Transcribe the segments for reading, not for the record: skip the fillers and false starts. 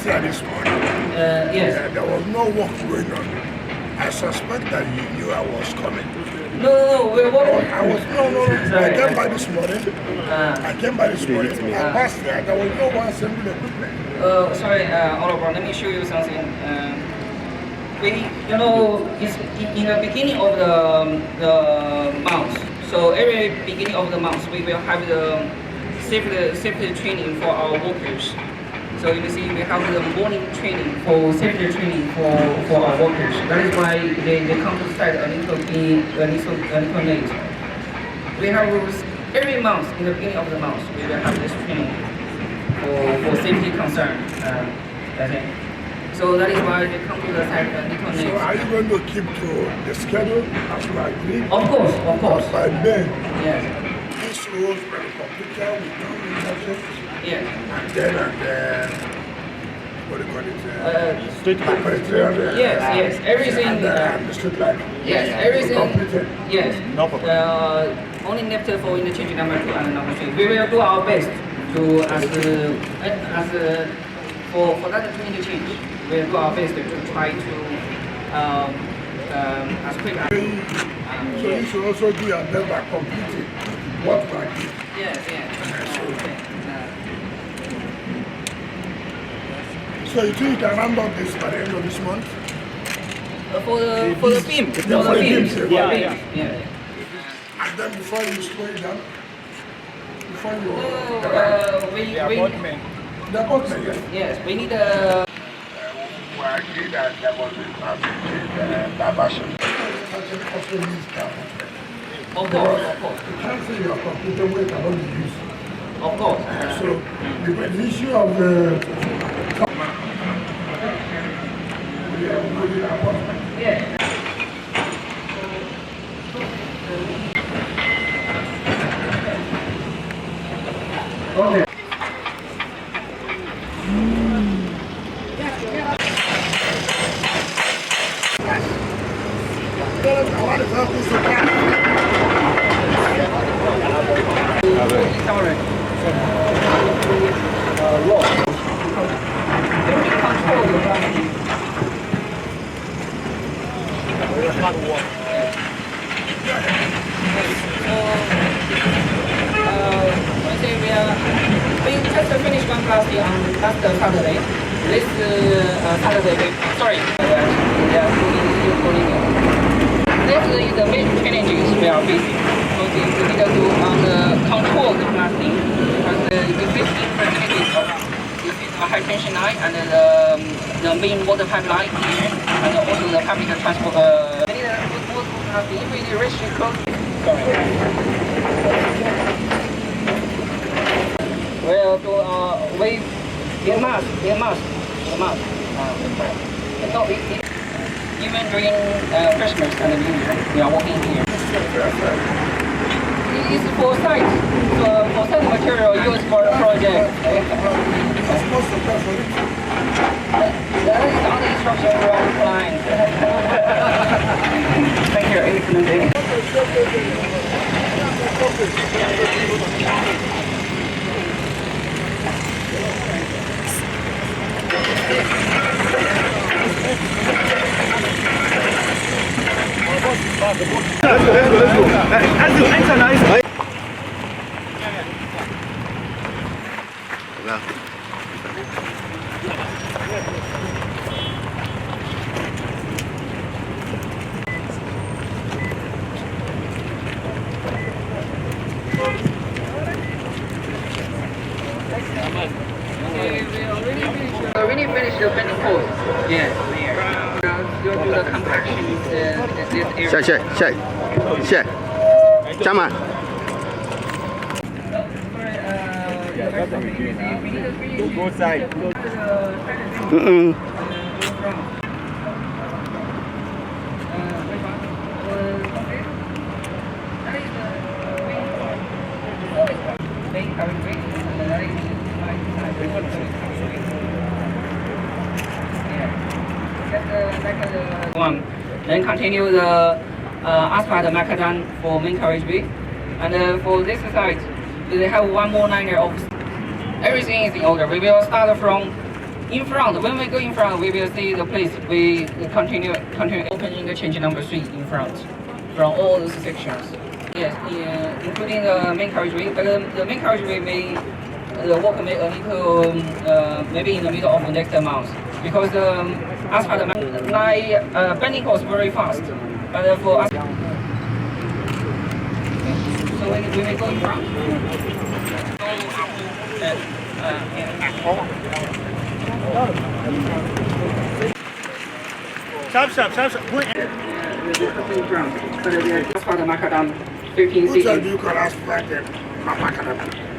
passed here this morning. Yes. There was no work going on. I suspect that you knew I was coming. No, we're working. No. I came by this morning. I passed there. There was no one assembling equipment. Sorry, Oliver, let me show you something. It's in the beginning of the month. So every beginning of the month, we will have the safety training for our workers. So you see, we have the morning training for safety training for our workers. That is why they come to site a little late. We have every month, in the beginning of the month, we will have this training for safety concern. I think. So that is why they come to the site a little late. So are you going to keep to the schedule as you agreed? Of course. By then, yes. These roles were completed with no interceptions. Yes. And then, what do you call it? Street light. Yes, everything. And the street light. Yes, everything. Completed. Yes. No problem. Only left for interchange number 2 and number 3. We will do our best to for that interchange. We will do our best to try to as quick as. So you should also do your best by completing what we are doing. Yes. So you think you can round up this by the end of this month? For the beam. For the beams. Yeah. And then before you slow it down, before you... We the appointment, yes, we need a... we agreed that there was a diversion. Of course. You can't say your computer way cannot be used. Of course. So the issue of the... Yeah. Okay. We just finished one class here on last Saturday. This Saturday, sorry, this is the main challenges we are facing. So we need to do on the controlled blasting because the existing facilities of this is a high tension line and the main water pipeline here, and also the public transport. We need to do blasting. If we reach close, sorry. Well, we must. So even during Christmas and New Year, we are working here. It is for site, for site material used for the project. That is on the instruction from the client. Thank you. Excellent day. Let's go. Enter nice. We already finished the bending course. Yes. Go to the compaction this area. 下加满。 Go side. Then continue the asphalt macadam for main carriageway, and for this side, we have one more liner of everything is in order. We will start from in front, when we go in front, we will see the place. We continue open interchange number 3 in front from all those sections. Yes, including the main carriageway. But the main carriageway the work may a little maybe in the middle of the next month because asphalt bending course very fast. But for us, so we may go in front. Sharp. Asphalt macadam 15 Which one cc. do you call asphalt macadam?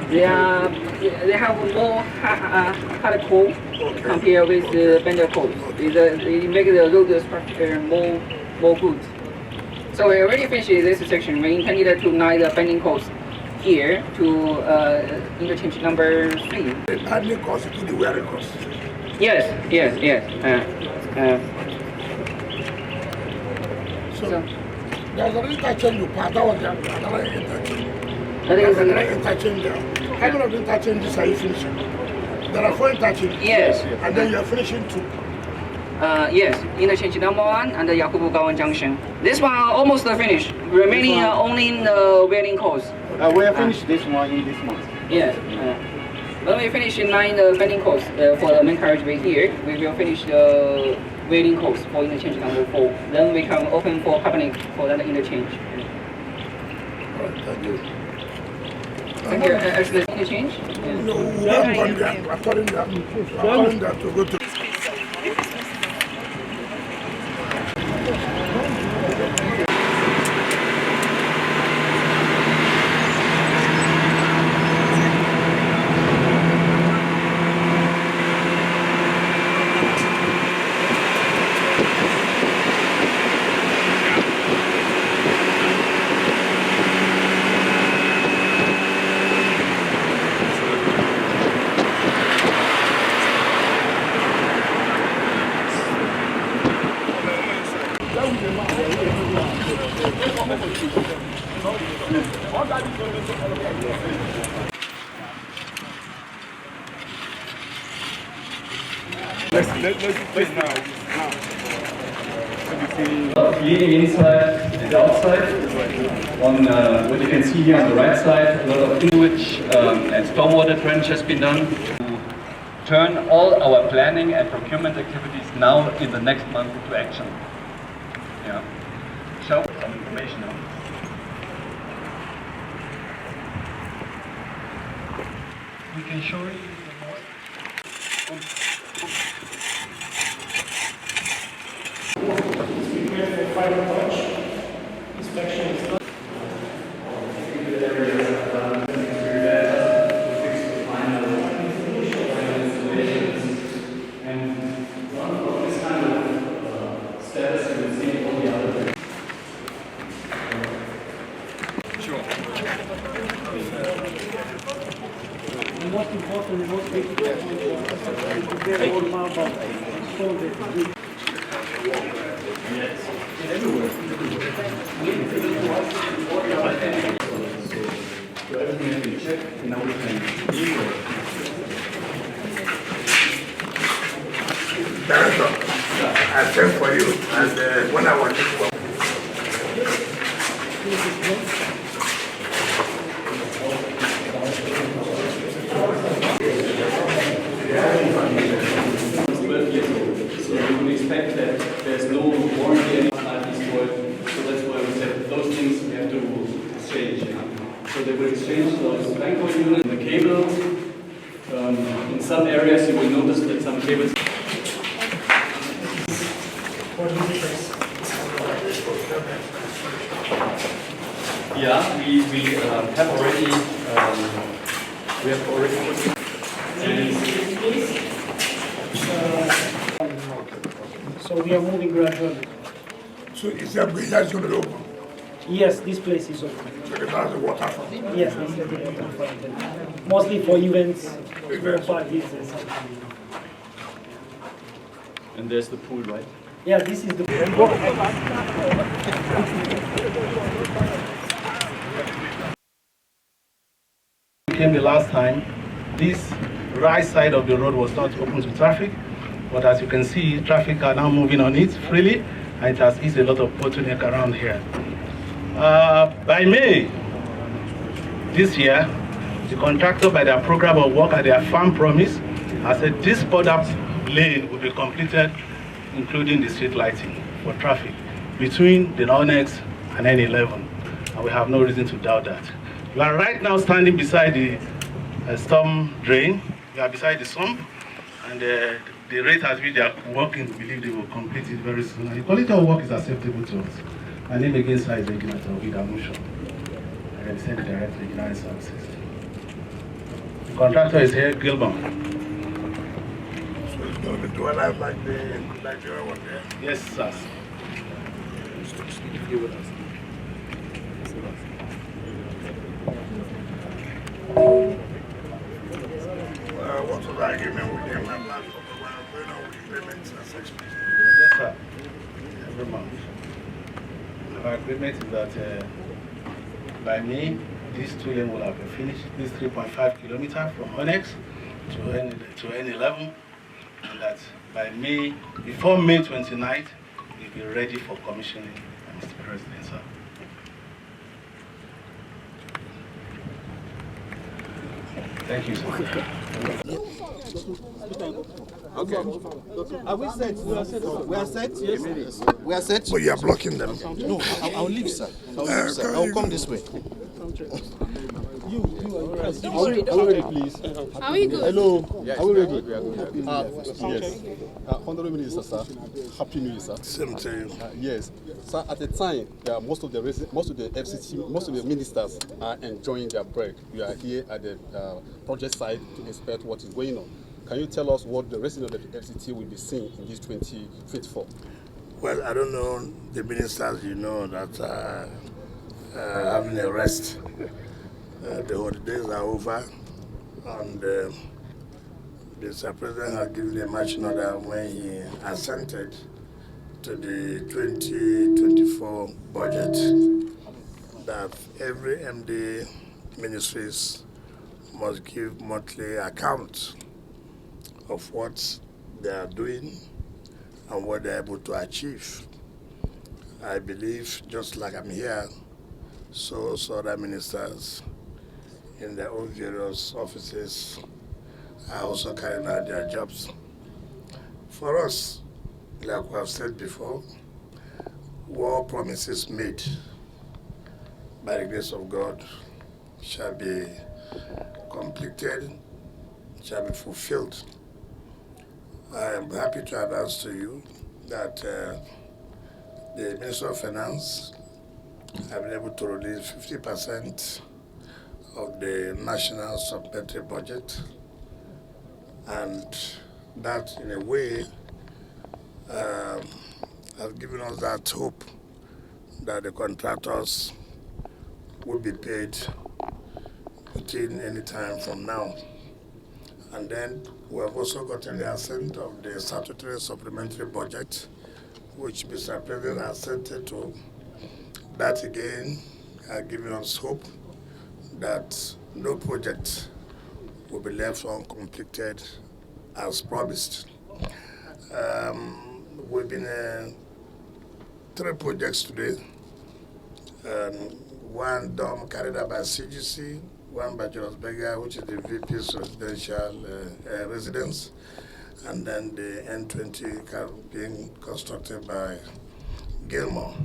They have more hardcore compared with the bender course. They make the road structure more good. So we already finished this section. We intended to line the bending course here to interchange number 3. The bending course to the wearing course. Yes. So there's an interchange you pass. That was another interchange. That is Another interchange there. How many of the interchanges are you finishing? There are 4 interchanges. Yes. And then you're finishing 2. Yes, interchange number 1 and the Yakubu Gawan Junction. This one almost finished. Remaining only in the wearing course. We have finished this one in this month. Yes. When we finish in line the bending course for the main carriageway here, we will finish the waiting course for interchange number 4. Then we can open for public for that interchange. Thank you. Thank you. Excellent interchange. No, we haven't gone there. I'm calling them. I'm calling them to go to. Cleaning inside and outside. On what you can see here on the right side, a lot of sewage and stormwater drainage has been done. Turn all our planning and procurement activities now in the next month into action. Yeah. Show some information now. We can show it. Final touch, inspection is done. The most important, the most critical is to get all about solve it. So everything has been checked, and now we can Director, I sent for you and when I was So we would expect that there's no warranty at this point. So that's why we said those things we have to exchange. So they will exchange those blanco units and the cables. In some areas you will notice that some cables. Yeah, we have already So we are moving gradually. so is that bridge going to open? Yes, this place is open. So that's the waterfront. Yes, this is the waterfront. Mostly for events, small parties and something. And there's the pool, right? Yeah, this is the. Came the last time, this right side of the road was not open to traffic. But as you can see, traffic are now moving on it freely, and it has eased a lot of bottleneck around here. By May this year, the contractor, by their program of work and their firm promise, has said this border lane will be completed, including the street lighting for traffic between the Onyx and N11, and we have no reason to doubt that. We are right now standing beside the storm drain. We are beside the sump, and the rate at which they are working, we believe they will complete it very soon. And the quality of work is acceptable to us. My name again is Engineer Nyesom. I represent the Director of Engineering Services. The contractor is here, Gilbert. So it's going to be dualized like the Nigerian one there? Yes, sir. What was the agreement with them and last going on with payments and such? Yes, sir. Every month. Our agreement is that by May, these 2 lanes will have been finished. This 3.5 kilometers from Onyx to N11, and that by May, before May 29th, we'll be ready for commissioning, Mr. President, sir. Thank you, sir. Okay. Are we set? We are set. We are set? Yes. We are set? But you are blocking them. No, I'll leave, sir. I'll come this way. Are we ready, please? Are we good? Hello. Yes, are we ready? Yes. Honorable Minister, sir. Happy New Year, sir. Same to you. Yes, sir. At the time, most of the FCT, most of the ministers are enjoying their break. We are here at the project site to inspect what is going on. Can you tell us what the residents of the FCT will be seeing in this 2024? Well, I don't know the ministers, you know, that are having a rest. The holidays are over, and the President has given a marching order when he assented to the 2024 budget that every MD ministries must give monthly account of what they are doing and what they're able to achieve. I believe, just like I'm here, so other ministers in their own various offices are also carrying out their jobs. For us, like we have said before, war promises made by the grace of God shall be completed, shall be fulfilled. I am happy to announce to you that the Minister of Finance have been able to release 50% of the national supplementary budget, and that in a way has given us that hope that the contractors will be paid within any time from now. And then we have also gotten the assent of the statutory supplementary budget, which Mr. President has assented to. That again has given us hope that no project will be left uncompleted as promised. We've been 3 projects today. One done carried out by CGC, one by Jonas Berger, which is the VP's residential residence, and then the N20 being constructed by Gilmore.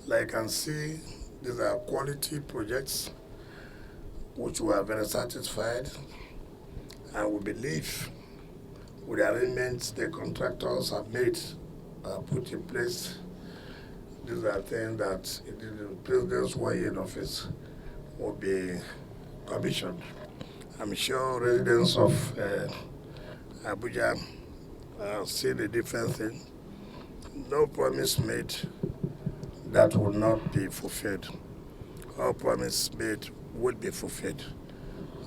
Like you can see, these are quality projects which we are very satisfied, and we believe with the arrangements the contractors have made, put in place, these are things that the President's 1 year in office will be commissioned. I'm sure residents of Abuja see the different thing. No promise made that will not be fulfilled. All promise made will be fulfilled.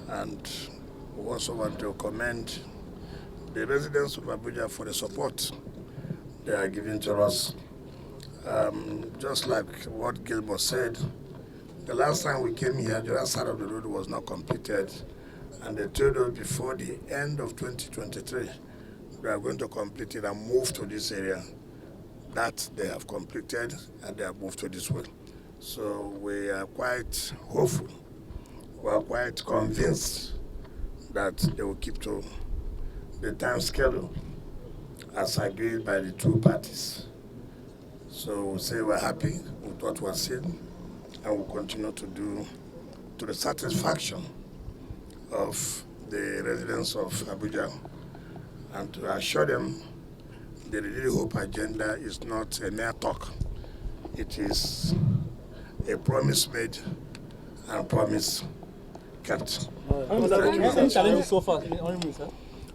And we also want to commend the residents of Abuja for the support they are giving to us. Just like what Gilmore said, the last time we came here, the other side of the road was not completed, and they told us before the end of 2023 they are going to complete it and move to this area that they have completed, and they have moved to this one. So we are quite hopeful, we are quite convinced that they will keep to the time schedule as agreed by the two parties. So we'll say we're happy with what we're seeing, and we'll continue to do to the satisfaction of the residents of Abuja, and to assure them the Really Hope agenda is not a mere talk. It is a promise made and promise kept. So far?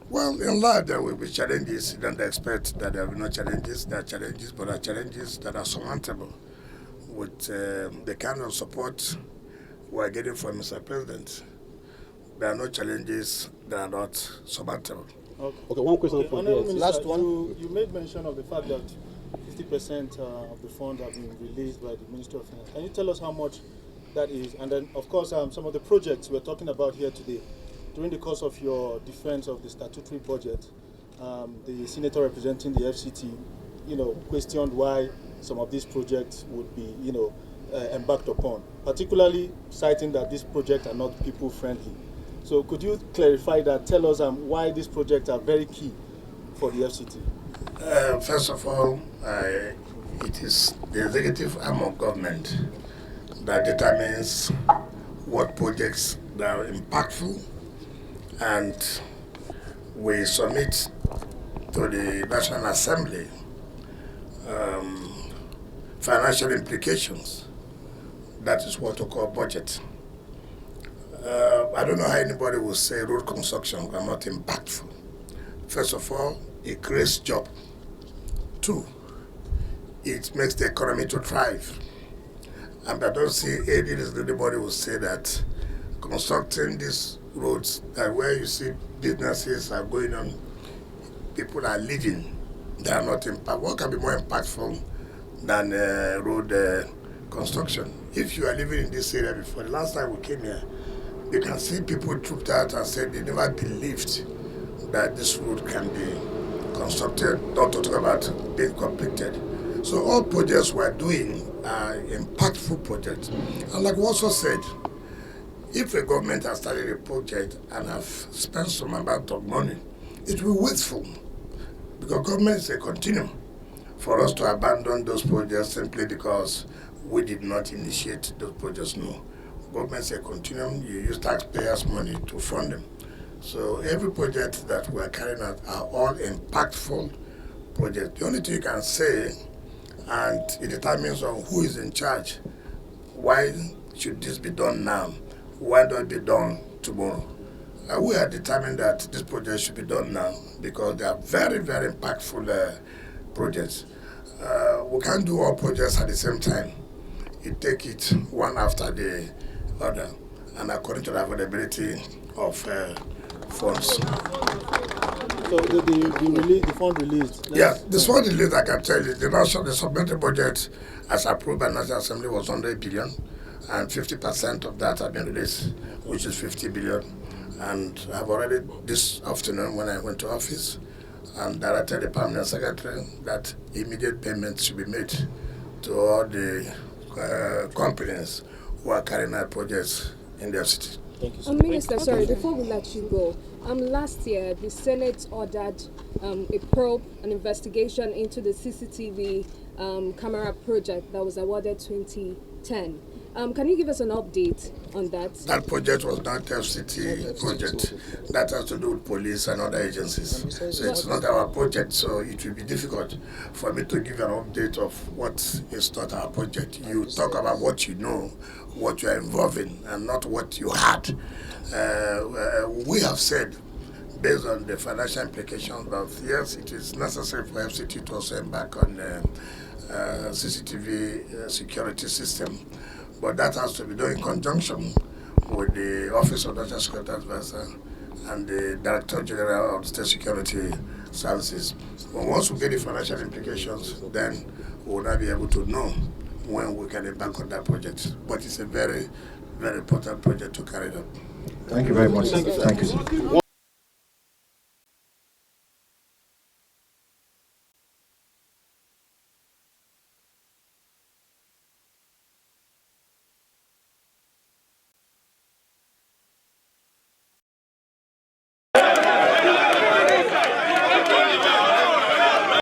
Well, in life there will be challenges. You don't expect that there will be no challenges. There are challenges, but there are challenges that are surmountable. With the kind of support we are getting from Mr. President, there are no challenges that are not surmountable. Okay, one question for Minister, last one. You made mention of the fact that 50% of the funds have been released by the Ministry of Finance. Can you tell us how much that is? And then, of course, some of the projects we're talking about here today, during the course of your defense of the statutory budget, the senator representing the FCT, questioned why some of these projects would be, embarked upon, particularly citing that these projects are not people-friendly. So could you clarify that? Tell us why these projects are very key for the FCT. First of all, it is the executive arm of government that determines what projects that are impactful, and we submit to the National Assembly financial implications. That is what we call budget. I don't know how anybody will say road construction are not impactful. First of all, it creates jobs. 2, it makes the economy to thrive. And I don't see anybody will say that constructing these roads, that where you see businesses are going on, people are living, they are not impactful. What can be more impactful than road construction? If you are living in this area before, the last time we came here, you can see people trooped out and said they never believed that this road can be constructed, not to talk about being completed. So all projects we're doing are impactful projects. And like we also said, if a government has started a project and have spent some amount of money, it will be wasteful, because government is a continuum. For us to abandon those projects simply because we did not initiate those projects, no. Government is a continuum. You use taxpayers' money to fund them. So every project that we are carrying out are all impactful projects. The only thing you can say, and it determines on who is in charge, why should this be done now? Why not be done tomorrow? We are determined that this project should be done now because they are very, very impactful projects. We can't do all projects at the same time. You take it one after the other, and according to the availability of funds. So the fund released? Yeah, this fund released, I can tell you, the supplementary budget as approved by National Assembly was 100 billion, and 50% of that have been released, which is 50 billion. And I've already, this afternoon when I went to office, and directed the permanent secretary that immediate payments should be made to all the companies who are carrying out projects in their city. Thank you, sir. Minister, sorry, before we let you go, last year the Senate ordered a probe, an investigation into the CCTV camera project that was awarded 2010. Can you give us an update on that? That project was not a FCT project. That has to do with police and other agencies. So it's not our project, so it will be difficult for me to give an update of what is not our project. You talk about what you know, what you are involved in, and not what you had. We have said, based on the financial implications, that yes, it is necessary for FCT to also embark on CCTV security system. But that has to be done in conjunction with the Office of National Security Advisor and the Director General of State Security Services. But once we get the financial implications, then we will not be able to know when we can embark on that project. But it's a very, very important project to carry out. Thank you very much. Thank you.